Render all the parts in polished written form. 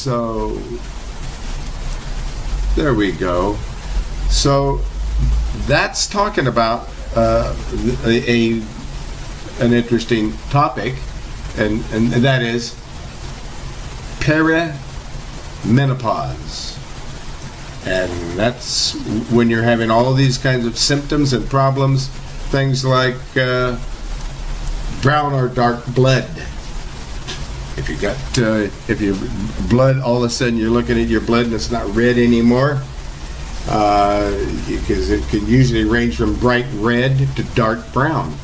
So there we go. So that's talking about an interesting topic, and that is perimenopause. And that's when you're having all of these kinds of symptoms and problems, things like brown or dark blood. If you got, if your blood, all of a sudden you're looking at your blood and it's not red anymore, because it can usually range from bright red to dark brown,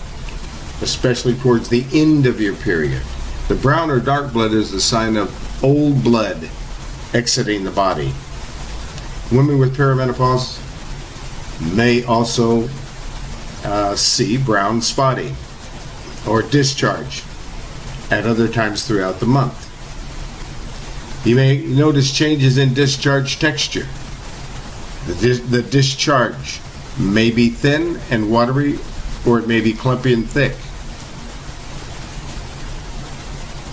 especially towards the end of your period. The brown or dark blood is a sign of old blood exiting the body. Women with perimenopause may also see brown spotting or discharge at other times throughout the month. You may notice changes in discharge texture. The discharge may be thin and watery, or it may be clumpy and thick.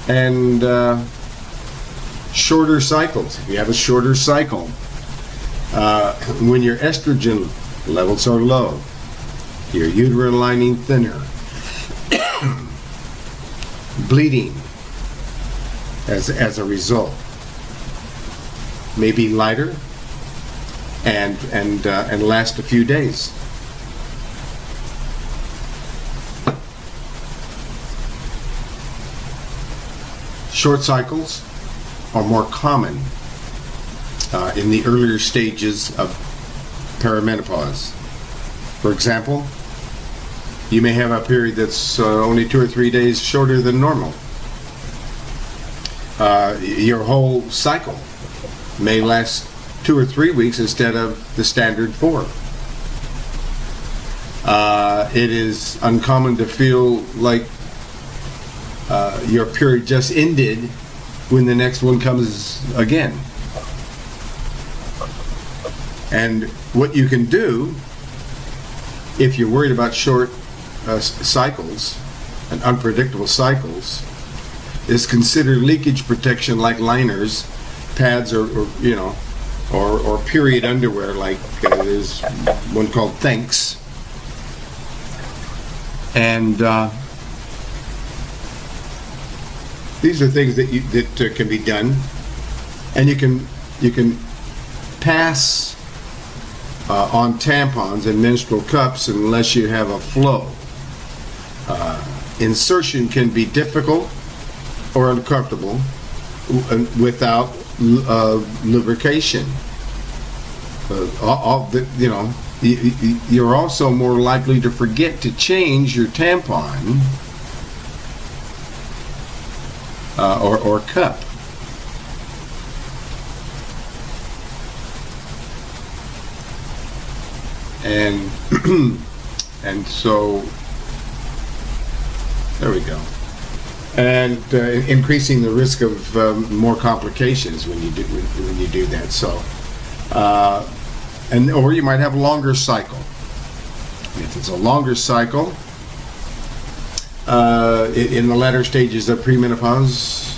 And shorter cycles. If you have a shorter cycle, when your estrogen levels are low, your uterine lining thinner, bleeding as a result may be lighter and last a few days. Short cycles are more common in the earlier stages of perimenopause. For example, you may have a period that's only 2 or 3 days shorter than normal. Your whole cycle may last 2 or 3 weeks instead of the standard 4. It is uncommon to feel like your period just ended when the next one comes again. And what you can do, if you're worried about short cycles and unpredictable cycles, is consider leakage protection like liners, pads, or period underwear, like there's one called Thanks. And these are things that can be done, and you can pass on tampons and menstrual cups unless you have a flow. Insertion can be difficult or uncomfortable without lubrication. You're also more likely to forget to change your tampon or cup. And so there we go. And increasing the risk of more complications when you do that. So, or you might have a longer cycle. If it's a longer cycle, in the latter stages of perimenopause,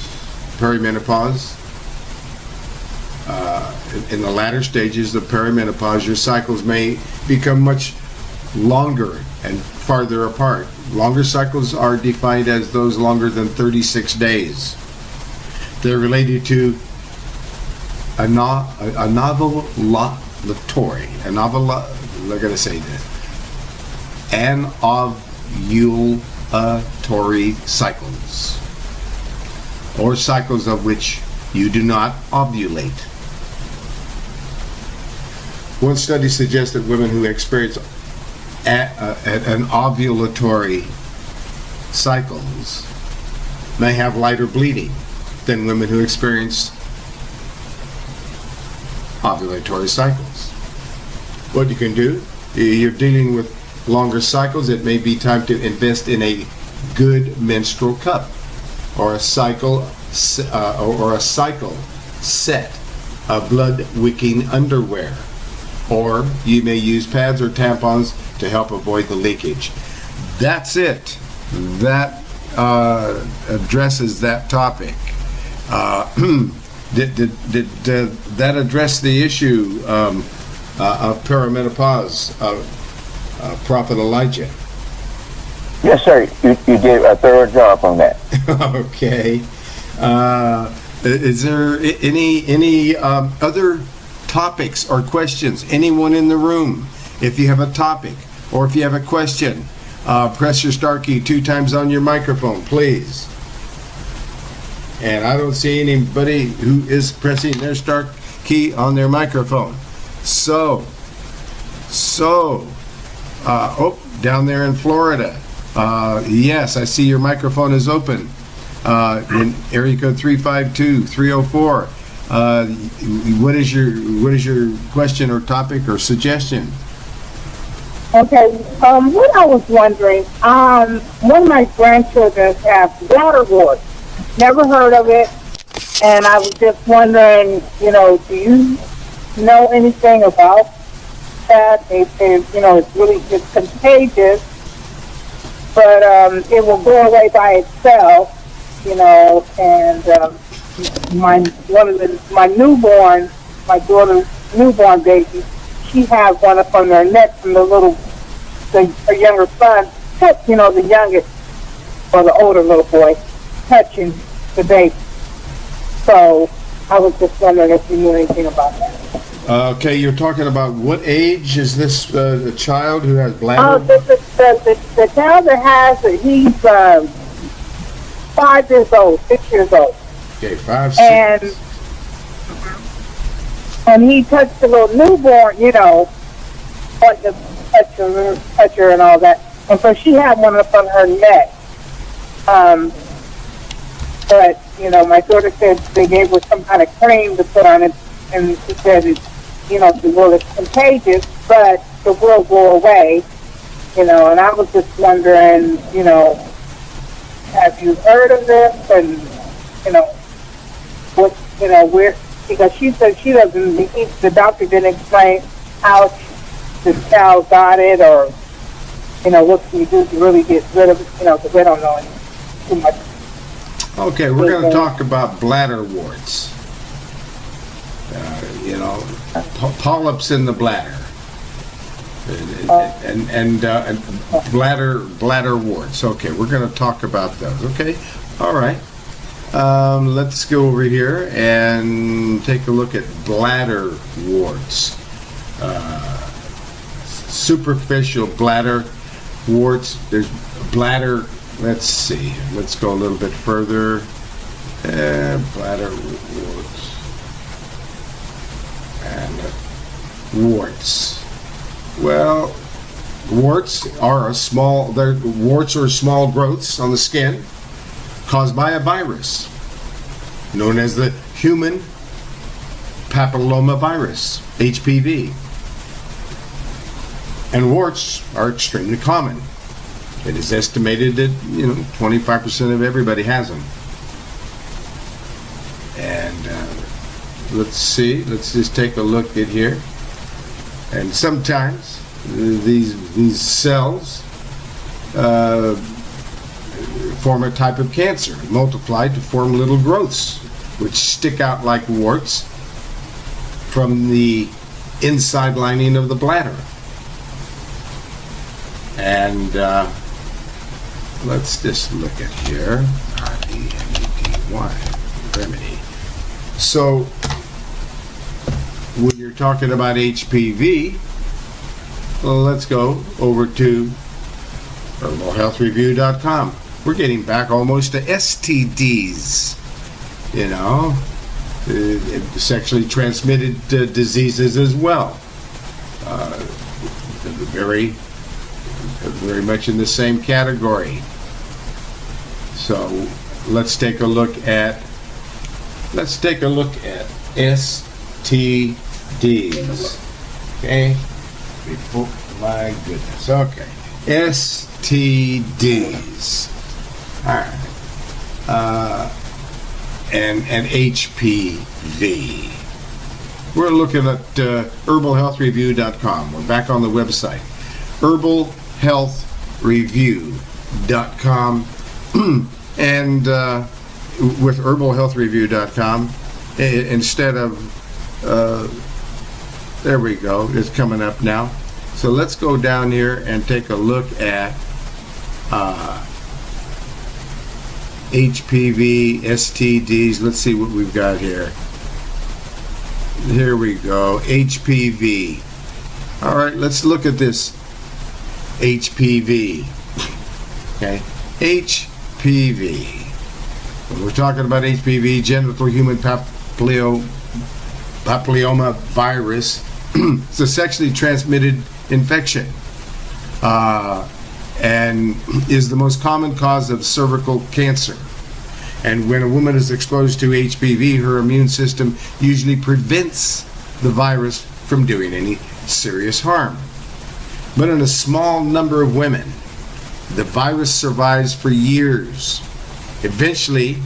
in the latter stages of perimenopause, your cycles may become much longer and farther apart. Longer cycles are defined as those longer than 36 days. They're related to anovulatory cycles, or cycles of which you do not ovulate. One study suggests that women who experience an ovulatory cycles may have lighter bleeding than women who experience ovulatory cycles. What you can do, you're dealing with longer cycles, it may be time to invest in a good menstrual cup or a cycle set of blood wicking underwear, or you may use pads or tampons to help avoid the leakage. That's it. That addresses that topic. Did that address the issue of perimenopause, Prophet Elijah? Yes, sir. You did a thorough job on that. Okay. Is there any other topics or questions? Anyone in the room? If you have a topic or if you have a question, press your star key 2 times on your microphone, please. And I don't see anybody who is pressing their star key on their microphone. So, down there in Florida, yes, I see your microphone is open. In area code 352-304. What is your question or topic or suggestion? Okay, what I was wondering, one of my grandchildren have bladder warts. Never heard of it, and I was just wondering, do you know anything about that? It's contagious, but it will go away by itself, and my daughter's newborn baby, she has one up on her neck from her younger son, the youngest, or the older little boy, touching the baby. So I was just wondering if you knew anything about that. Okay, you're talking about what age is this a child who has bladder? The child that has it, he's 5 years old, 6 years old. Okay, 5, 6. And he touched the little newborn, like the touch her and all that. And so she had one up on her neck. But, my daughter said they gave her some kind of cream to put on it, and she said it's contagious, but it will go away, and I was just wondering, have you heard of this? And, where, because she said she doesn't, the doctor didn't explain how the child got it, or, what can you do to really get rid of it, because they don't know too much. Okay, we're going to talk about bladder warts. Polyps in the bladder, and bladder warts. Okay, we're going to talk about those. Okay, all right. Let's go over here and take a look at bladder warts. Superficial bladder warts. There's bladder. Let's see. Let's go a little bit further. Bladder warts. And warts. Well, warts are small growths on the skin caused by a virus known as the human papillomavirus, HPV. And warts are extremely common. It is estimated that 25% of everybody has them. And let's see. Let's just take a look at here. And sometimes these cells form a type of cancer, multiply to form little growths, which stick out like warts from the inside lining of the bladder. And let's just look at here. R-E-M-E-D-Y, remedy. So, when you're talking about HPV, well, let's go over to herbalhealthreview.com. We're getting back almost to STDs, sexually transmitted diseases as well. Very much in the same category. So let's take a look at STDs. Okay. My goodness. Okay. STDs. All right. And HPV. We're looking at herbalhealthreview.com. We're back on the website. herbalhealthreview.com. And with herbalhealthreview.com, instead of, there we go, it's coming up now. So let's go down here and take a look at HPV, STDs. Let's see what we've got here. Here we go, HPV. All right, let's look at this HPV. Okay, HPV. When we're talking about HPV, genital human papilloma virus, it's a sexually transmitted infection and is the most common cause of cervical cancer. And when a woman is exposed to HPV, her immune system usually prevents the virus from doing any serious harm. But in a small number of women, the virus survives for years. Eventually,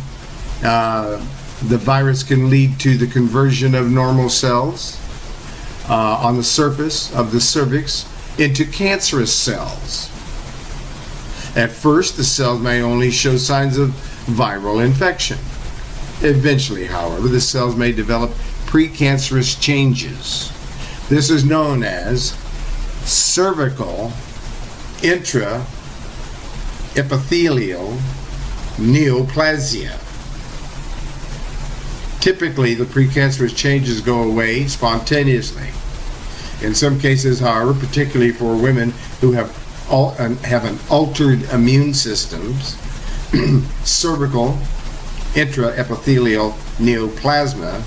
the virus can lead to the conversion of normal cells on the surface of the cervix into cancerous cells. At first, the cells may only show signs of viral infection. Eventually, however, the cells may develop precancerous changes. This is known as cervical intraepithelial neoplasia. Typically, the precancerous changes go away spontaneously. In some cases, however, particularly for women who have an altered immune systems, cervical intraepithelial neoplasma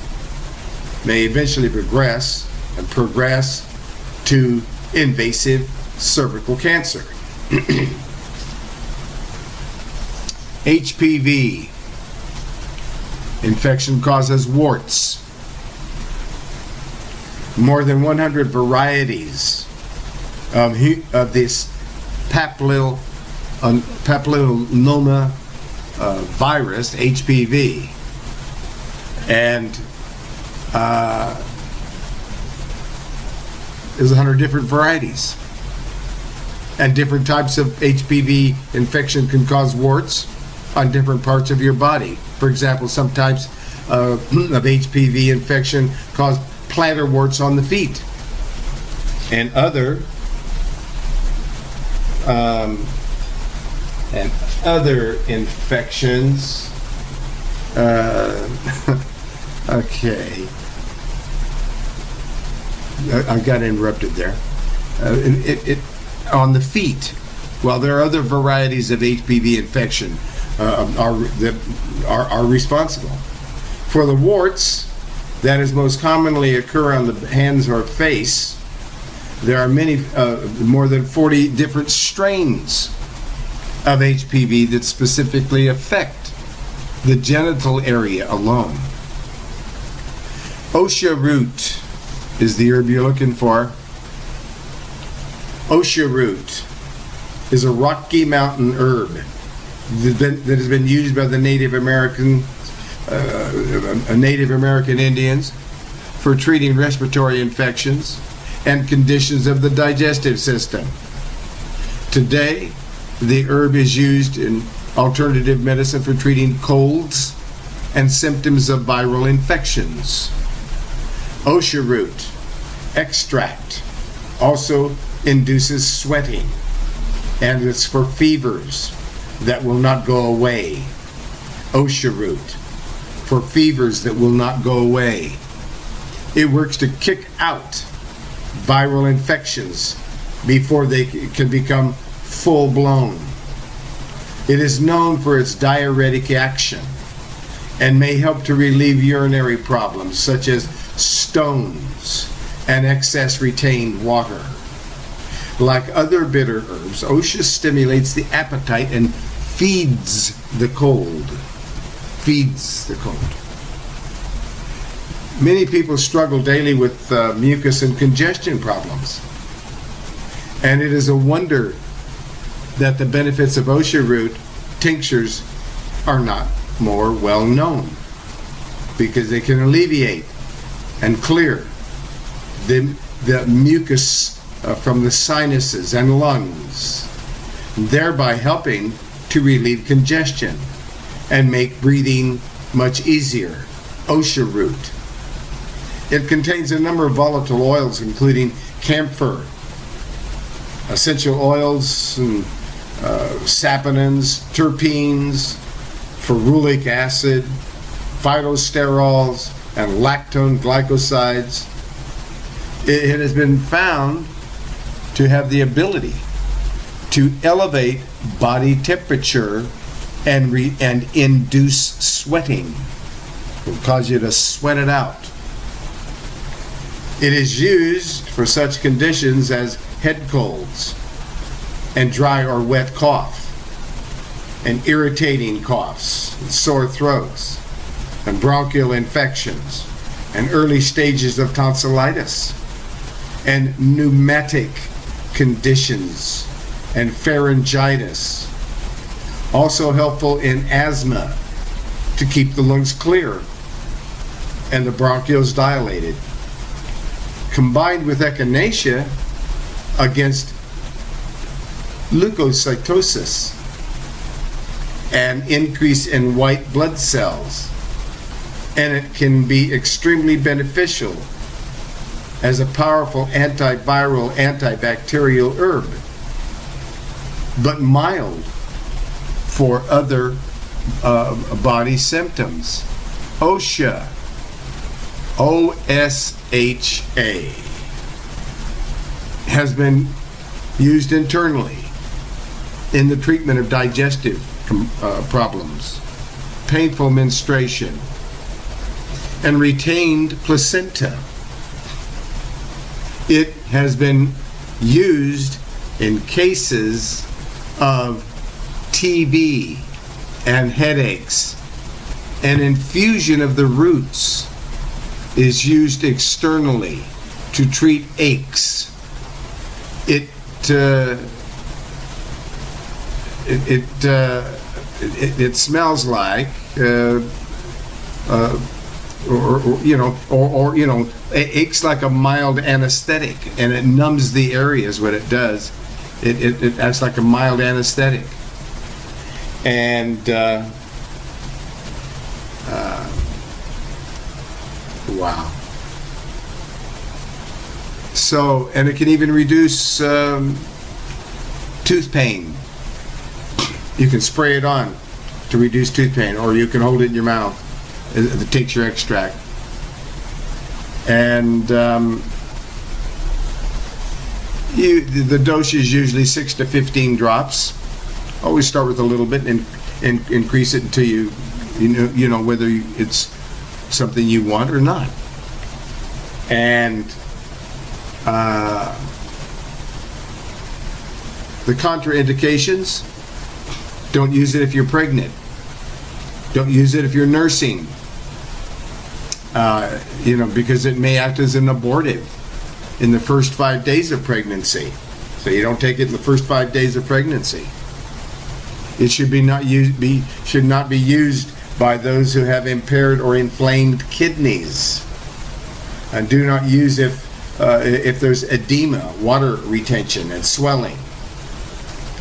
may eventually progress to invasive cervical cancer. HPV infection causes warts. More than 100 varieties of this papilloma virus, HPV, and there's 100 different varieties. And different types of HPV infection can cause warts on different parts of your body. For example, some types of HPV infection cause plantar warts on the feet, and other infections. Okay, I got interrupted there. On the feet. Well, there are other varieties of HPV infection are responsible. For the warts that is most commonly occur on the hands or face, there are more than 40 different strains of HPV that specifically affect the genital area alone. Osha root is the herb you're looking for. Osha root is a Rocky Mountain herb that has been used by the Native American Indians for treating respiratory infections and conditions of the digestive system. Today, the herb is used in alternative medicine for treating colds and symptoms of viral infections. Osha root extract also induces sweating, and it's for fevers that will not go away. Osha root for fevers that will not go away. It works to kick out viral infections before they can become full-blown. It is known for its diuretic action and may help to relieve urinary problems such as stones and excess retained water. Like other bitter herbs, Osha stimulates the appetite and feeds the cold. Many people struggle daily with mucus and congestion problems. And it is a wonder that the benefits of Osha root tinctures are not more well known, because they can alleviate and clear the mucus from the sinuses and lungs, thereby helping to relieve congestion and make breathing much easier. Osha root. It contains a number of volatile oils, including camphor, essential oils, and saponins, terpenes, ferulic acid, phytosterols, and lactone glycosides. It has been found to have the ability to elevate body temperature and induce sweating. It will cause you to sweat it out. It is used for such conditions as head colds and dry or wet cough, and irritating coughs, and sore throats, and bronchial infections, and early stages of tonsillitis, and pneumatic conditions, and pharyngitis. Also helpful in asthma to keep the lungs clear and the bronchioles dilated. Combined with echinacea against leukocytosis, an increase in white blood cells, and it can be extremely beneficial as a powerful antiviral, antibacterial herb, but mild for other body symptoms. Osha, OSHA, has been used internally in the treatment of digestive problems, painful menstruation, and retained placenta. It has been used in cases of TB and headaches. An infusion of the roots is used externally to treat aches. It smells like aches like a mild anesthetic, and it numbs the areas. What it does, it acts like a mild anesthetic, and wow. So, and it can even reduce tooth pain. You can spray it on to reduce tooth pain, or you can hold it in your mouth. It takes your extract. And the dose is usually 6 to 15 drops. Always start with a little bit and increase it until you know whether it's something you want or not. And the contraindications: don't use it if you're pregnant. Don't use it if you're nursing. Because it may act as an abortive in the first 5 days of pregnancy. So you don't take it in the first 5 days of pregnancy. It should not be used by those who have impaired or inflamed kidneys. And do not use if there's edema, water retention, and swelling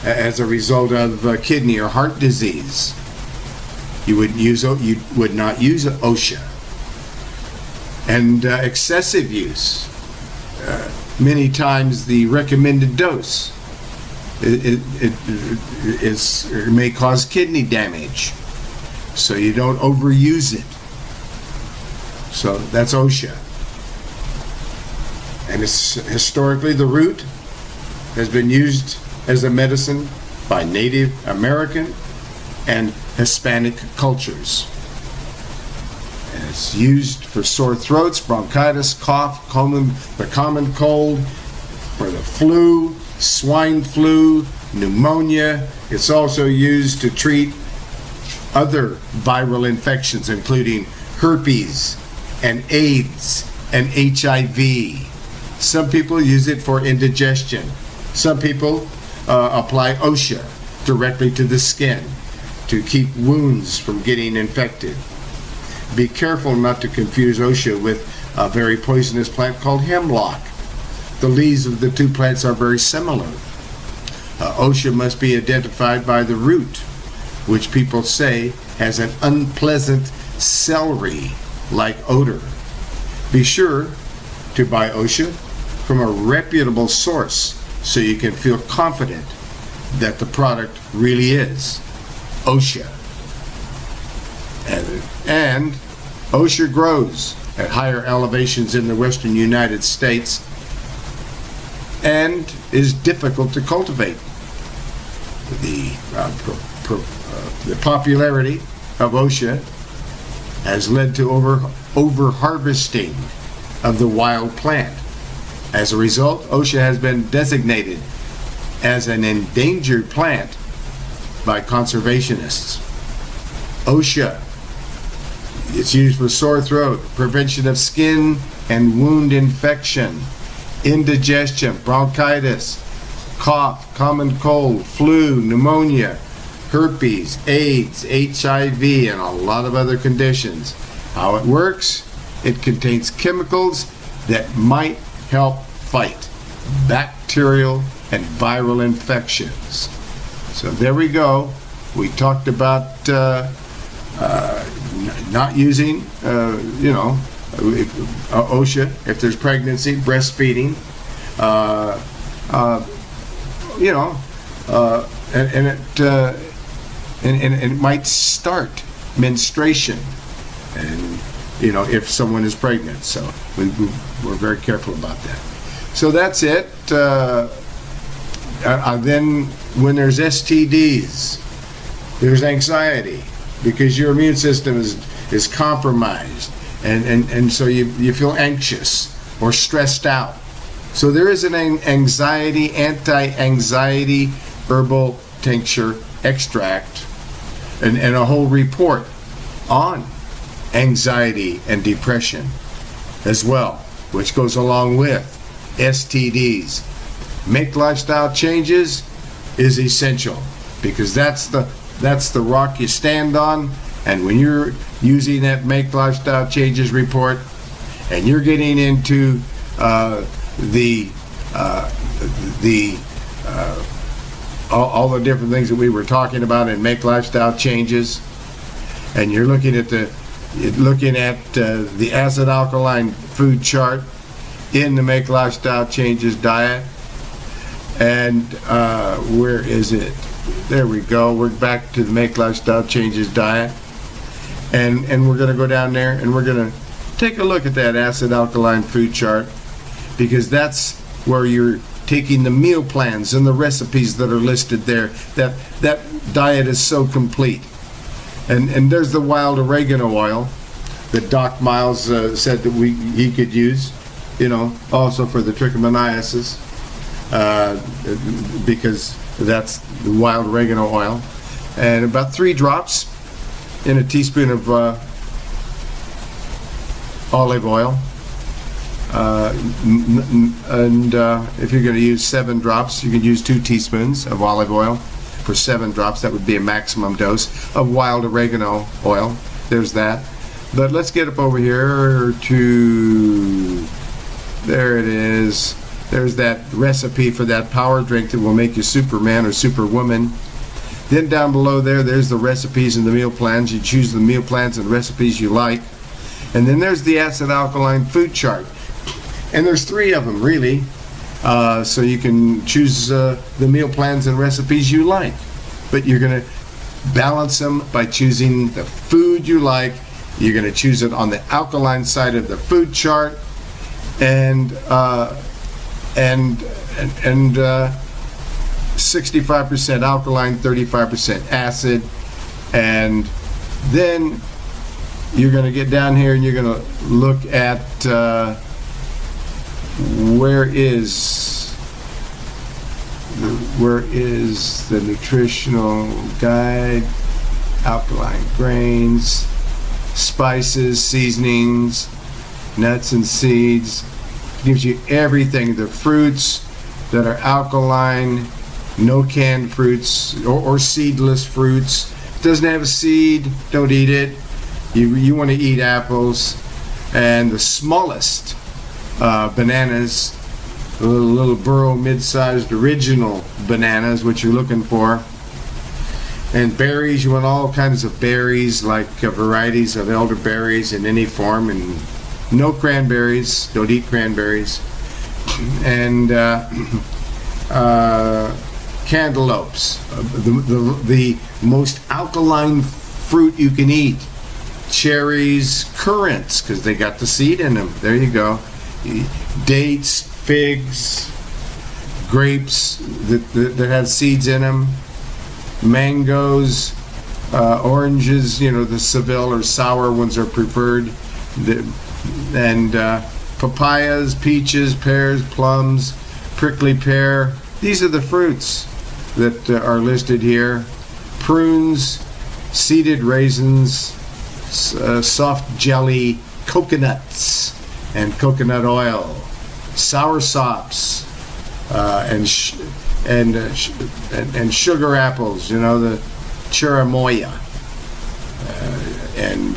as a result of kidney or heart disease. You would not use OSHA. And excessive use, many times the recommended dose, it may cause kidney damage, so you don't overuse it. So that's OSHA. And historically, the root has been used as a medicine by Native American and Hispanic cultures. And it's used for sore throats, bronchitis, cough, the common cold, for the flu, swine flu, pneumonia. It's also used to treat other viral infections, including herpes and AIDS and HIV. Some people use it for indigestion. Some people apply OSHA directly to the skin to keep wounds from getting infected. Be careful not to confuse OSHA with a very poisonous plant called hemlock. The leaves of the two plants are very similar. OSHA must be identified by the root, which people say has an unpleasant celery like odor. Be sure to buy OSHA from a reputable source so you can feel confident that the product really is OSHA. And OSHA grows at higher elevations in the western United States and is difficult to cultivate. The popularity of OSHA has led to over-harvesting of the wild plant. As a result, OSHA has been designated as an endangered plant by conservationists. OSHA, it's used for sore throat, prevention of skin and wound infection, indigestion, bronchitis, cough, common cold, flu, pneumonia, herpes, AIDS, HIV, and a lot of other conditions. How it works? It contains chemicals that might help fight bacterial and viral infections. So there we go. We talked about not using, OSHA if there's pregnancy, breastfeeding, and it might start menstruation, and if someone is pregnant. So we're very careful about that. So that's it. Then when there's STDs, there's anxiety because your immune system is compromised, and so you feel anxious or stressed out. So there is an anti-anxiety herbal tincture extract and a whole report on anxiety and depression as well, which goes along with STDs. Make lifestyle changes is essential because that's the rock you stand on. And when you're using that Make Lifestyle Changes report and you're getting into all the different things that we were talking about in Make Lifestyle Changes, and you're looking at the acid alkaline food chart in the Make Lifestyle Changes diet, and where is it? There we go. We're back to the Make Lifestyle Changes diet, and we're going to go down there and we're going to take a look at that acid alkaline food chart, because that's where you're taking the meal plans and the recipes that are listed there. That diet is so complete. And there's the wild oregano oil that Doc Miles said that he could use, also for the Tricomonaiss, because that's the wild oregano oil. And about 3 drops in a teaspoon of olive oil. And if you're going to use 7 drops, you can use 2 teaspoons of olive oil. For 7 drops, that would be a maximum dose of wild oregano oil. There's that. But let's get up over here to, there it is. There's that recipe for that power drink that will make you Superman or Superwoman. Then down below there's the recipes and the meal plans. You choose the meal plans and recipes you like. And then there's the acid alkaline food chart. And there's 3 of them, really. So you can choose the meal plans and recipes you like. But you're going to balance them by choosing the food you like. You're going to choose it on the alkaline side of the food chart. And 65% alkaline, 35% acid. And then you're going to get down here and you're going to look at where is the nutritional guide, alkaline grains, spices, seasonings, nuts and seeds. Gives you everything. The fruits that are alkaline, no canned fruits or seedless fruits. If it doesn't have a seed, don't eat it. You want to eat apples. And the smallest bananas, the little burro mid-sized original bananas, which you're looking for. And berries, you want all kinds of berries, like varieties of elderberries in any form, and no cranberries, don't eat cranberries. And cantaloupes, the most alkaline fruit you can eat. Cherries, currants, because they got the seed in them. There you go. Dates, figs, grapes that have seeds in them. Mangoes, oranges, the Seville or sour ones are preferred. And papayas, peaches, pears, plums, prickly pear. These are the fruits that are listed here. Prunes, seeded raisins, soft jelly, coconuts and coconut oil, sour sops, and sugar apples, the chirimoya, and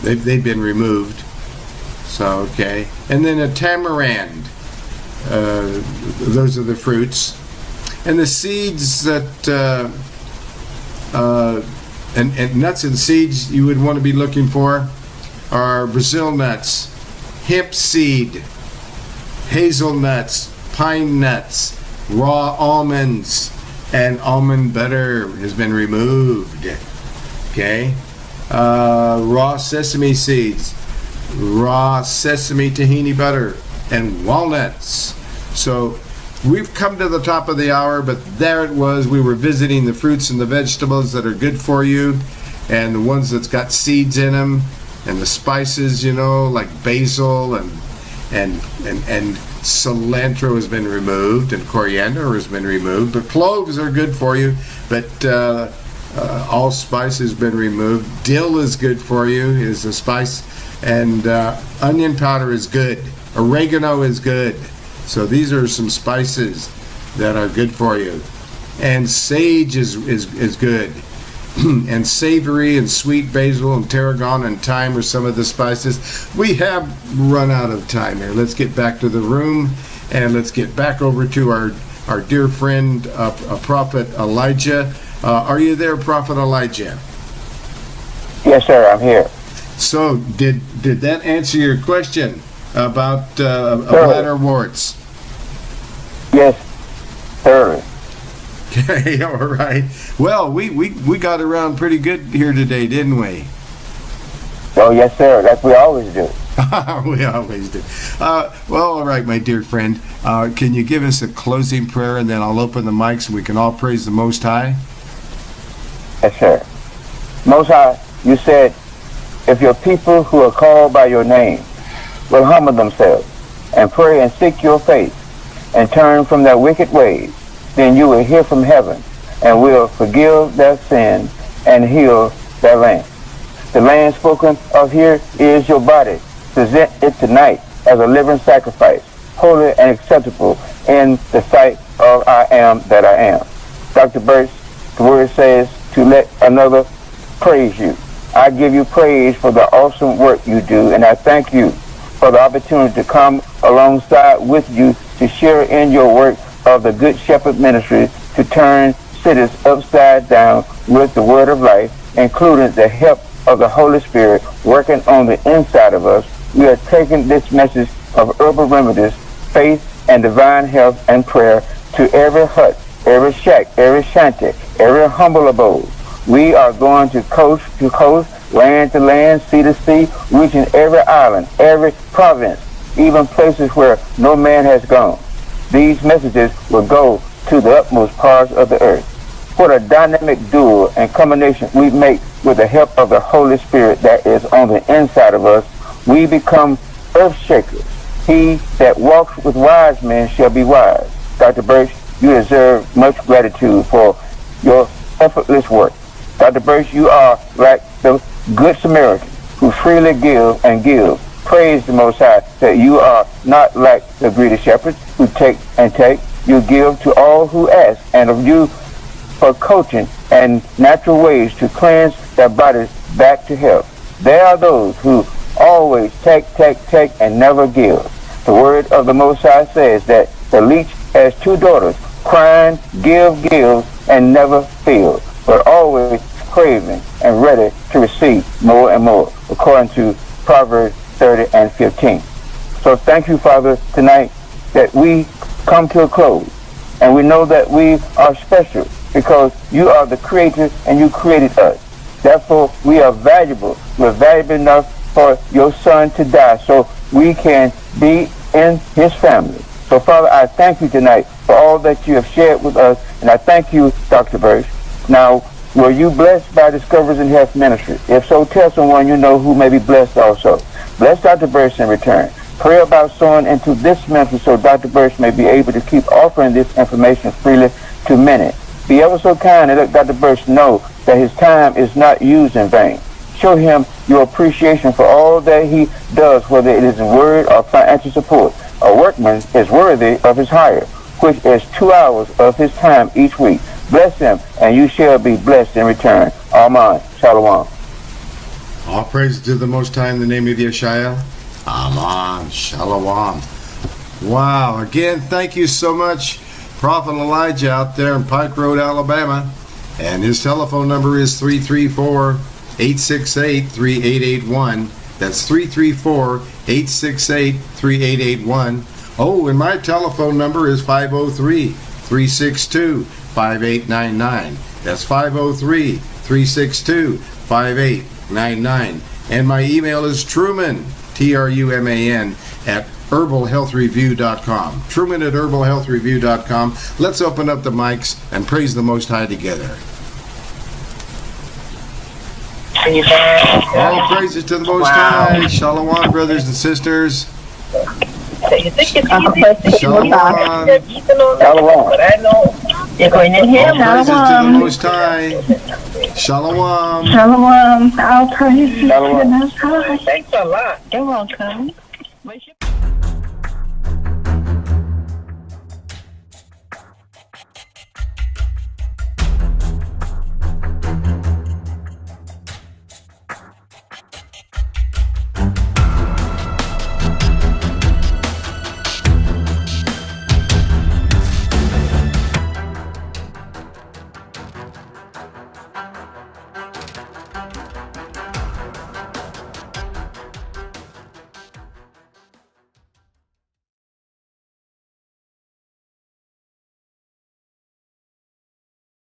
they've been removed. So okay, and then a tamarind. Those are the fruits, and the seeds that and nuts and seeds you would want to be looking for are Brazil nuts, hemp seed, hazelnuts, pine nuts, raw almonds, and almond butter has been removed. Okay, raw sesame seeds, raw sesame tahini butter, and walnuts. So we've come to the top of the hour, but there it was. We were visiting the fruits and the vegetables that are good for you, and the ones that's got seeds in them, and the spices, like basil and cilantro has been removed, and coriander has been removed. But cloves are good for you, but allspice has been removed. Dill is good for you, is a spice, and onion powder is good. Oregano is good. So these are some spices that are good for you. And sage is good. And savory and sweet basil and tarragon and thyme are some of the spices. We have run out of time here. Let's get back to the room, and let's get back over to our dear friend, Prophet Elijah. Are you there, Prophet Elijah? Yes, sir, I'm here. So did that answer your question about bladder warts? Yes, thoroughly. Okay, all right. Well, we got around pretty good here today, didn't we? Oh, yes, sir. Like we always do. We always do. Well, all right, my dear friend. Can you give us a closing prayer, and then I'll open the mics and we can all praise the Most High? Yes, sir. Most High, you said, if your people who are called by your name will humble themselves and pray and seek your face and turn from their wicked ways, then you will hear from heaven and will forgive their sins and heal their land. The land spoken of here is your body. Present it tonight as a living sacrifice, holy and acceptable in the sight of I am that I am. Dr. Berst, the word says to let another praise you. I give you praise for the awesome work you do, and I thank you for the opportunity to come alongside with you to share in your work of the Good Shepherd Ministry to turn cities upside down with the word of life, including the help of the Holy Spirit working on the inside of us. We are taking this message of herbal remedies, faith, and divine health and prayer to every hut, every shack, every shanty, every humble abode. We are going to coast, land to land, sea to sea, reaching every island, every province, even places where no man has gone. These messages will go to the utmost parts of the earth. What a dynamic duo and combination we make with the help of the Holy Spirit that is on the inside of us. We become earth shakers. He that walks with wise men shall be wise. Dr. Berst, you deserve much gratitude for your effortless work. Dr. Berst, you are like the Good Samaritan who freely give and give. Praise the Most High that you are not like the greedy shepherds who take and take. You give to all who ask, and of you for coaching and natural ways to cleanse their bodies back to health. There are those who always take, and never give. The word of the Most High says that the leech has two daughters, crying, give, and never fill. but always craving and ready to receive more and more, according to Proverbs 30 and 15. So thank you, Father, tonight that we come to a close. And we know that we are special because you are the creator and you created us. Therefore, we are valuable. We're valuable enough for your son to die so we can be in his family. So, Father, I thank you tonight for all that you have shared with us. And I thank you, Dr. Berst. Now, were you blessed by Discoveries in Health Ministry? If so, tell someone you know who may be blessed also. Bless Dr. Berst in return. Pray about sowing into this ministry so Dr. Berst may be able to keep offering this information freely to many. Be ever so kind and let Dr. Berst know that his time is not used in vain. Show him your appreciation for all that he does, whether it is in word or financial support. A workman is worthy of his hire, which is 2 hours of his time each week. Bless him, and you shall be blessed in return. Amen. Shalom. All praise to the Most High in the name of Yeshua. Amen. Shalom. Wow. Again, thank you so much, Prophet Elijah out there in Pike Road, Alabama. And his telephone number is 334-868-3881. That's 334-868-3881. Oh, and my telephone number is 503-362-5899. That's 503-362-5899. And my email is Truman, Truman, at herbalhealthreview.com. Truman at herbalhealthreview.com. Let's open up the mics and praise the Most High together. All praises to the Most High. Shalom, brothers and sisters. Shalom. Shalom. You're going in here. All praises to the Most High. Shalom. Shalom. All praises to Shalom. the Most High. Thanks a lot. You're welcome.